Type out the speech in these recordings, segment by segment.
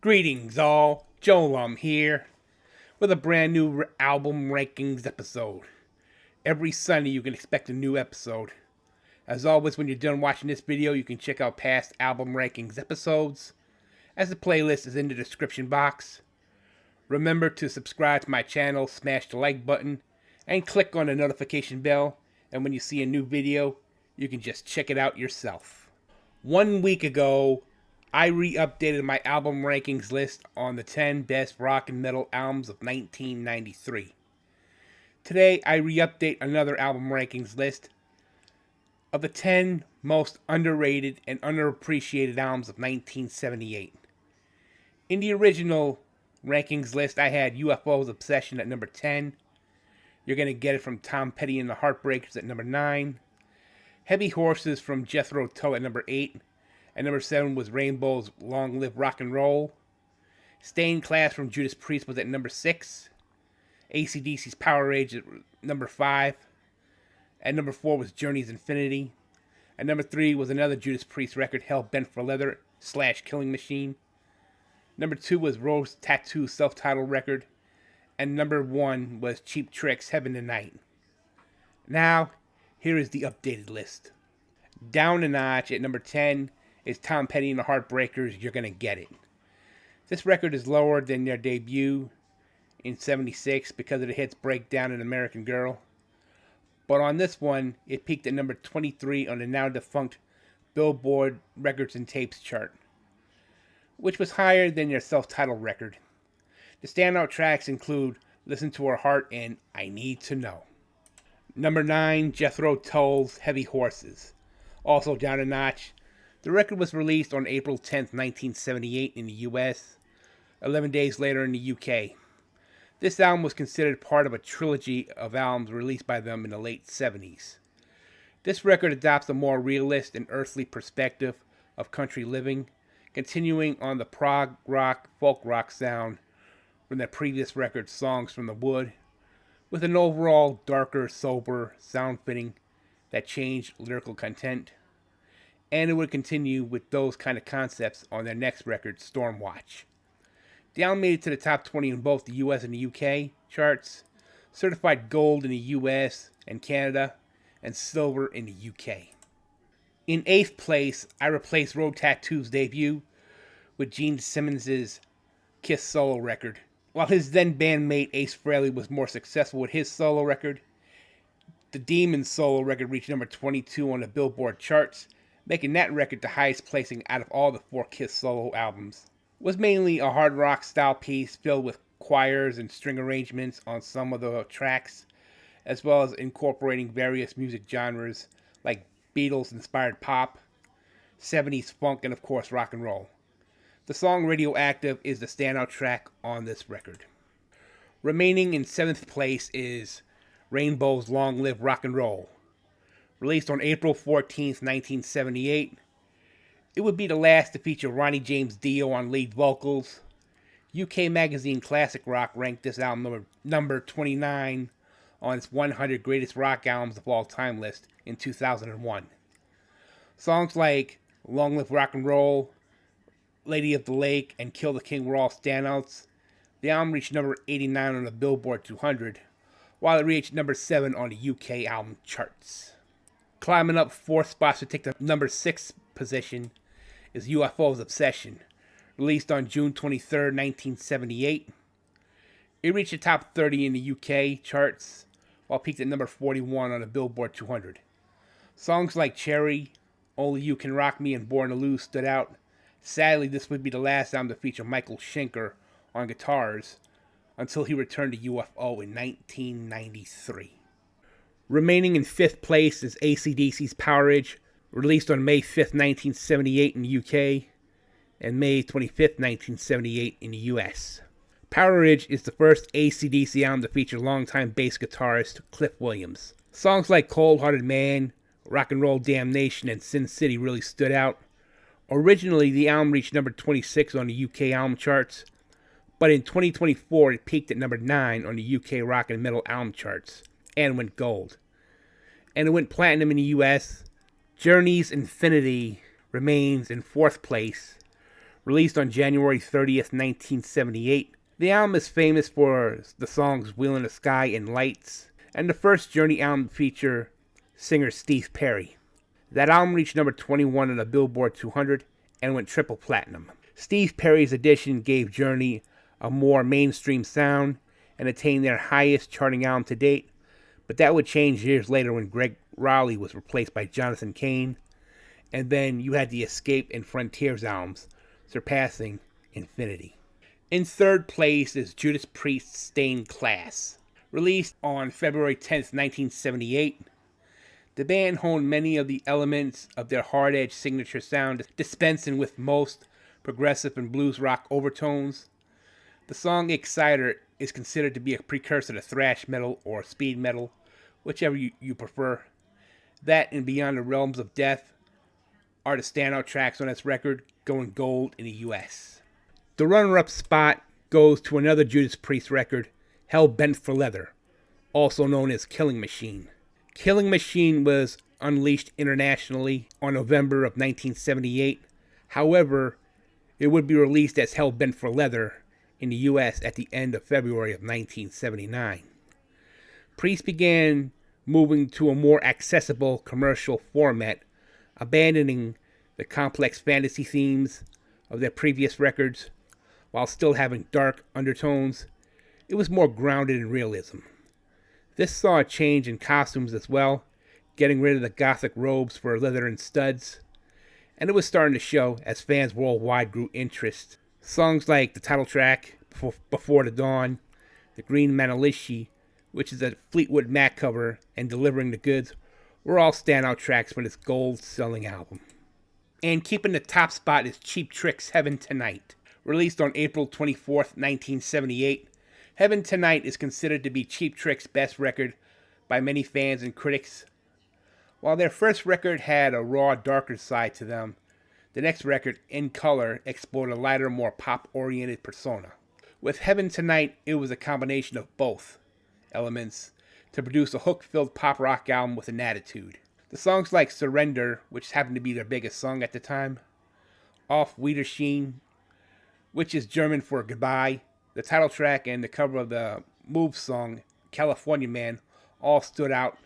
Greetings all, Joel here with a brand new album rankings episode. Every Sunday you can expect a new episode. As always, when you're done watching this video, you can check out past album rankings episodes, as the playlist is in the description box. Remember to subscribe to my channel, smash the like button, and click on the notification bell, and when you see a new video, you can just check it out yourself. 1 week ago, I re-updated my album rankings list on the 10 best rock and metal albums of 1993. Today, I re-update another album rankings list of the 10 most underrated and underappreciated albums of 1978. In the original rankings list, I had UFO's Obsession at number 10. You're Gonna Get It from Tom Petty and the Heartbreakers at number 9. Heavy Horses from Jethro Tull at number 8. At number 7 was Rainbow's Long Live Rock and Roll. Stained Class from Judas Priest was at number 6. AC/DC's Power Age at number 5. At number 4 was Journey's Infinity. At number 3 was another Judas Priest record, Hell Bent for Leather / Killing Machine. Number 2 was Rose Tattoo's self-titled record. And number 1 was Cheap Trick's Heaven Tonight. Now, here is the updated list. Down a notch at number 10 is Tom Petty and the Heartbreakers' You're Gonna Get It. This record is lower than their debut in '76 because of the hits Breakdown and American Girl. But on this one, it peaked at number 23 on the now defunct Billboard Records and Tapes chart, which was higher than their self-titled record. The standout tracks include Listen to Her Heart and I Need to Know. Number 9, Jethro Tull's Heavy Horses. Also down a notch. The record was released on April 10, 1978 in the US, 11 days later in the UK. This album was considered part of a trilogy of albums released by them in the late 70s. This record adopts a more realist and earthly perspective of country living, continuing on the prog rock, folk rock sound from their previous record, Songs from the Wood, with an overall darker, sober sound fitting that changed lyrical content. And it would continue with those kind of concepts on their next record, Stormwatch. The album made it to the top 20 in both the US and the UK charts, certified gold in the US and Canada, and silver in the UK. In 8th place, I replaced Road Tattoo's debut with Gene Simmons' Kiss solo record. While his then bandmate Ace Frehley was more successful with his solo record, the Demons solo record reached number 22 on the Billboard charts, making that record the highest placing out of all the 4 Kiss solo albums. It was mainly a hard rock style piece filled with choirs and string arrangements on some of the tracks, as well as incorporating various music genres like Beatles-inspired pop, 70s funk, and of course rock and roll. The song Radioactive is the standout track on this record. Remaining in 7th place is Rainbow's Long Live Rock and Roll. Released on April 14th, 1978, it would be the last to feature Ronnie James Dio on lead vocals. UK magazine Classic Rock ranked this album number 29 on its 100 Greatest Rock Albums of All Time list in 2001. Songs like Long Live Rock and Roll, Lady of the Lake, and Kill the King were all standouts. The album reached number 89 on the Billboard 200, while it reached number 7 on the UK album charts. Climbing up 4 spots to take the number 6 position is UFO's Obsession, released on June 23, 1978. It reached the top 30 in the UK charts, while peaked at number 41 on the Billboard 200. Songs like Cherry, Only You Can Rock Me, and Born to Lose stood out. Sadly, this would be the last album to feature Michael Schenker on guitars until he returned to UFO in 1993. Remaining in 5th place is AC/DC's Power Age, released on May 5th, 1978 in the UK, and May 25th, 1978 in the US. Power Age is the first AC/DC album to feature longtime bass guitarist Cliff Williams. Songs like Cold Hearted Man, Rock and Roll Damnation, and Sin City really stood out. Originally, the album reached number 26 on the UK album charts, but in 2024 it peaked at number 9 on the UK rock and metal album charts, and went gold. And it went platinum in the US. Journey's Infinity remains in 4th place, Released on January 30th, 1978, the album is famous for the songs Wheel in the Sky and Lights, and the first Journey album to feature singer Steve Perry. That album reached number 21 on the Billboard 200 and went triple platinum. Steve Perry's addition gave Journey a more mainstream sound and attained their highest charting album to date, but that would change years later when Greg Rowley was replaced by Jonathan Cain, and then you had the Escape and Frontiers albums, surpassing Infinity. In third place is Judas Priest's Stained Class. Released on February 10th, 1978, the band honed many of the elements of their hard-edged signature sound, dispensing with most progressive and blues rock overtones. The song Exciter is considered to be a precursor to thrash metal or speed metal, whichever you prefer. That and Beyond the Realms of Death are the standout tracks on this record, going gold in the US. The runner-up spot goes to another Judas Priest record, Hell Bent for Leather, also known as Killing Machine. Killing Machine was unleashed internationally on November of 1978. However, it would be released as Hell Bent for Leather in the US at the end of February of 1979. Priest began moving to a more accessible commercial format, abandoning the complex fantasy themes of their previous records while still having dark undertones. It was more grounded in realism. This saw a change in costumes as well, getting rid of the gothic robes for leather and studs, and it was starting to show as fans worldwide grew interest. Songs like the title track, Before the Dawn, The Green Manalishi, which is a Fleetwood Mac cover, and Delivering the Goods, were all standout tracks for this gold-selling album. And keeping the top spot is Cheap Trick's Heaven Tonight. Released on April 24th, 1978, Heaven Tonight is considered to be Cheap Trick's best record by many fans and critics. While their first record had a raw, darker side to them, the next record, In Color, explored a lighter, more pop-oriented persona. With Heaven Tonight, it was a combination of both elements to produce a hook-filled pop-rock album with an attitude. The songs like Surrender, which happened to be their biggest song at the time, Auf Wiedersehen, which is German for goodbye, the title track, and the cover of the Move song, California Man, all stood out.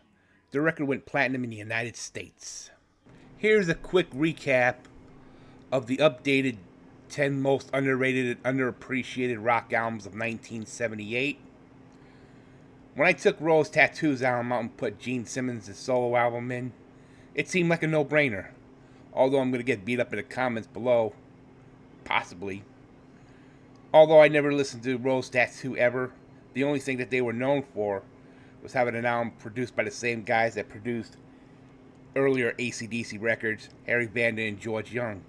The record went platinum in the United States. Here's a quick recap of the updated 10 most underrated and underappreciated rock albums of 1978. When I took Rose Tattoo's album out and put Gene Simmons' solo album in, it seemed like a no-brainer. Although I'm going to get beat up in the comments below. Possibly. Although I never listened to Rose Tattoo ever, the only thing that they were known for was having an album produced by the same guys that produced earlier AC/DC records, Harry Vanda and George Young.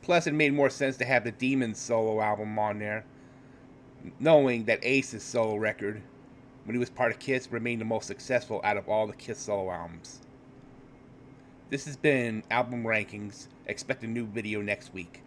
Plus, it made more sense to have the Demons solo album on there, knowing that Ace's solo record, when he was part of Kiss, remained the most successful out of all the Kiss solo albums. This has been Album Rankings. Expect a new video next week.